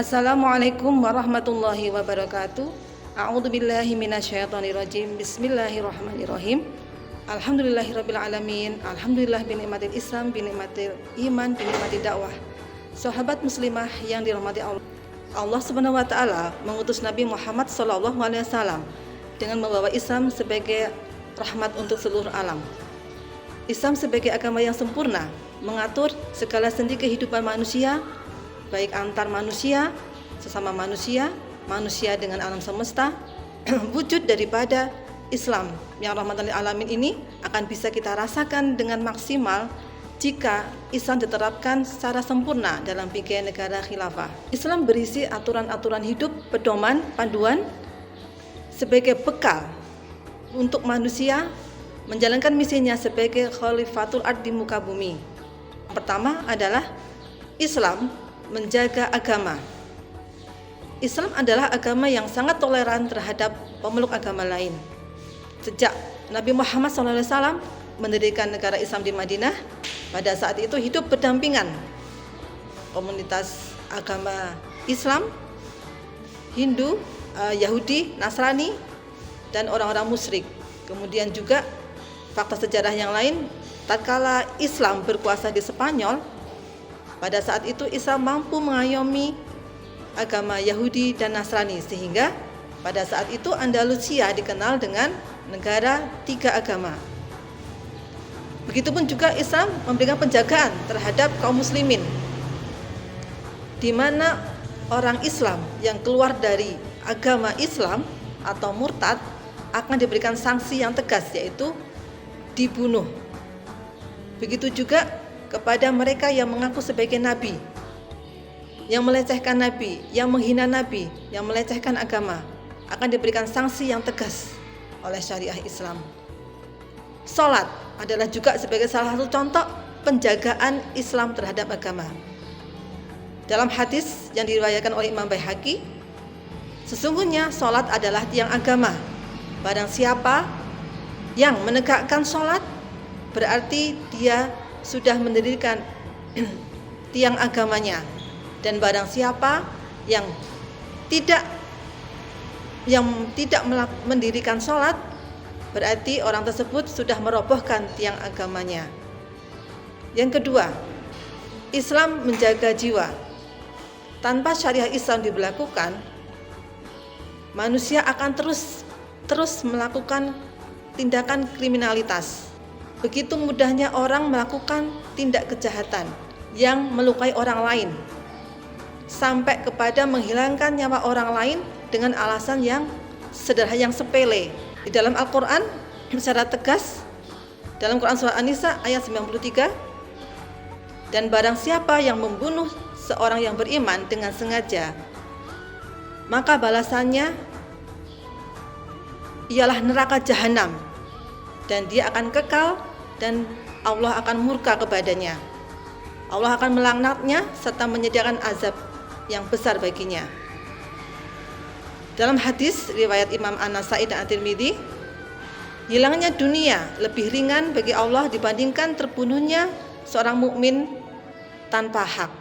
Assalamualaikum warahmatullahi wabarakatuh. A'udzubillahi minasyaitonirrajim. Bismillahirrahmanirrahim. Alhamdulillahirabbil alamin. Alhamdulillah bi ni'matil Islam, bi ni'matil iman, bi ni'matil dakwah. Sahabat muslimah yang dirahmati Allah. Allah Subhanahu wa taala mengutus Nabi Muhammad sallallahu alaihi wasallam dengan membawa Islam sebagai rahmat untuk seluruh alam. Islam sebagai agama yang sempurna mengatur segala sendi kehidupan manusia, baik antar manusia, sesama manusia, manusia dengan alam semesta. Wujud daripada Islam yang rahmatan lil alamin ini akan bisa kita rasakan dengan maksimal jika Islam diterapkan secara sempurna dalam fikih negara khilafah. Islam berisi aturan-aturan hidup, pedoman, panduan sebagai bekal untuk manusia menjalankan misinya sebagai khalifatul ard di muka bumi. Pertama adalah Islam menjaga agama. Islam adalah agama yang sangat toleran terhadap pemeluk agama lain. Sejak Nabi Muhammad SAW mendirikan negara Islam di Madinah, pada saat itu hidup berdampingan komunitas agama Islam, Hindu, Yahudi, Nasrani, dan orang-orang musyrik. Kemudian juga fakta sejarah yang lain, tatkala Islam berkuasa di Spanyol, pada saat itu Islam mampu mengayomi agama Yahudi dan Nasrani, sehingga pada saat itu Andalusia dikenal dengan negara tiga agama. Begitupun juga Islam memberikan penjagaan terhadap kaum muslimin, di mana orang Islam yang keluar dari agama Islam atau murtad akan diberikan sanksi yang tegas, yaitu dibunuh. Begitu juga kepada mereka yang mengaku sebagai nabi, yang melecehkan nabi, yang menghina nabi, yang melecehkan agama, akan diberikan sanksi yang tegas oleh syariah Islam. Salat adalah juga sebagai salah satu contoh penjagaan Islam terhadap agama. Dalam hadis yang diriwayatkan oleh Imam Baihaqi, sesungguhnya salat adalah tiang agama. Barang siapa yang menegakkan salat, berarti dia sudah mendirikan tiang agamanya. Dan barang siapa yang tidak mendirikan sholat, berarti orang tersebut sudah merobohkan tiang agamanya. Yang kedua, Islam menjaga jiwa. Tanpa syariah Islam diberlakukan, manusia akan terus melakukan tindakan kriminalitas. Begitu mudahnya orang melakukan tindak kejahatan yang melukai orang lain, sampai kepada menghilangkan nyawa orang lain dengan alasan yang sederhana, yang sepele. Di dalam Al-Quran secara tegas, dalam Quran Surah An-Nisa ayat 93, dan barang siapa yang membunuh seorang yang beriman dengan sengaja, maka balasannya ialah neraka jahanam, dan dia akan kekal dan Allah akan murka kepadanya. Allah akan melaknatnya serta menyediakan azab yang besar baginya. Dalam hadis riwayat Imam An-Nasai dan At-Tirmidzi, hilangnya dunia lebih ringan bagi Allah dibandingkan terbunuhnya seorang mukmin tanpa hak.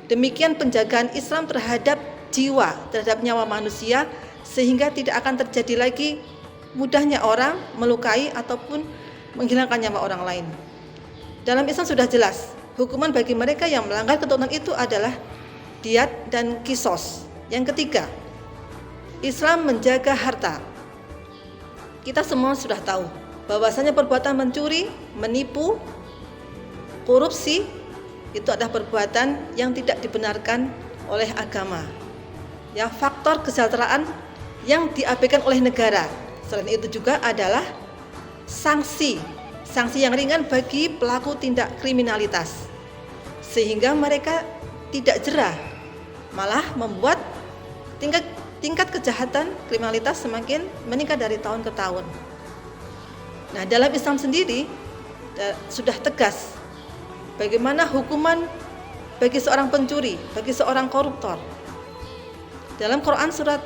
Demikian penjagaan Islam terhadap jiwa, terhadap nyawa manusia, sehingga tidak akan terjadi lagi mudahnya orang melukai ataupun menghilangkan nyawa orang lain. Dalam Islam sudah jelas, hukuman bagi mereka yang melanggar ketentuan itu adalah diat dan kisos. Yang ketiga, Islam menjaga harta. Kita semua sudah tahu bahwasanya perbuatan mencuri, menipu, korupsi itu adalah perbuatan yang tidak dibenarkan oleh agama. Yang faktor kesejahteraan yang diabaikan oleh negara. Selain itu juga adalah sanksi yang ringan bagi pelaku tindak kriminalitas, sehingga mereka tidak jerah, malah membuat tingkat kejahatan kriminalitas semakin meningkat dari tahun ke tahun. Nah, dalam Islam sendiri sudah tegas bagaimana hukuman bagi seorang pencuri, bagi seorang koruptor. Dalam Quran surat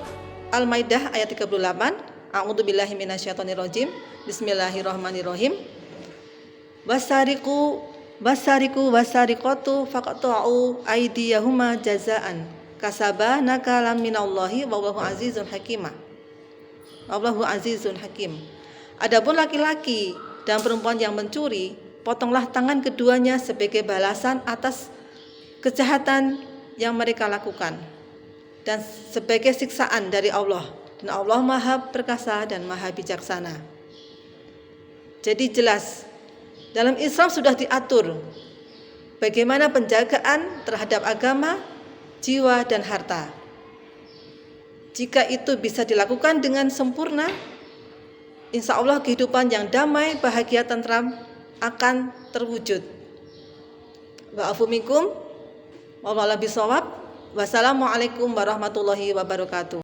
Al-Maidah ayat 38, A'udzubillahi minasyaitonirrajim. Bismillahirrahmanirrahim. Wasariqu wasariqatu faqta'u aydiyahuma jazaan kasaba nakalam minallahi wallahu azizun hakimah. Wallahu azizun hakim. Adapun laki-laki dan perempuan yang mencuri, potonglah tangan keduanya sebagai balasan atas kejahatan yang mereka lakukan dan sebagai siksaan dari Allah. Dan Allah Maha Perkasa dan Maha Bijaksana. Jadi jelas, dalam Islam sudah diatur bagaimana penjagaan terhadap agama, jiwa, dan harta. Jika itu bisa dilakukan dengan sempurna, insya Allah kehidupan yang damai, bahagia, tentram akan terwujud. Wa'afu minkum, wallahu a'lam bishawab. Wassalamualaikum warahmatullahi wabarakatuh.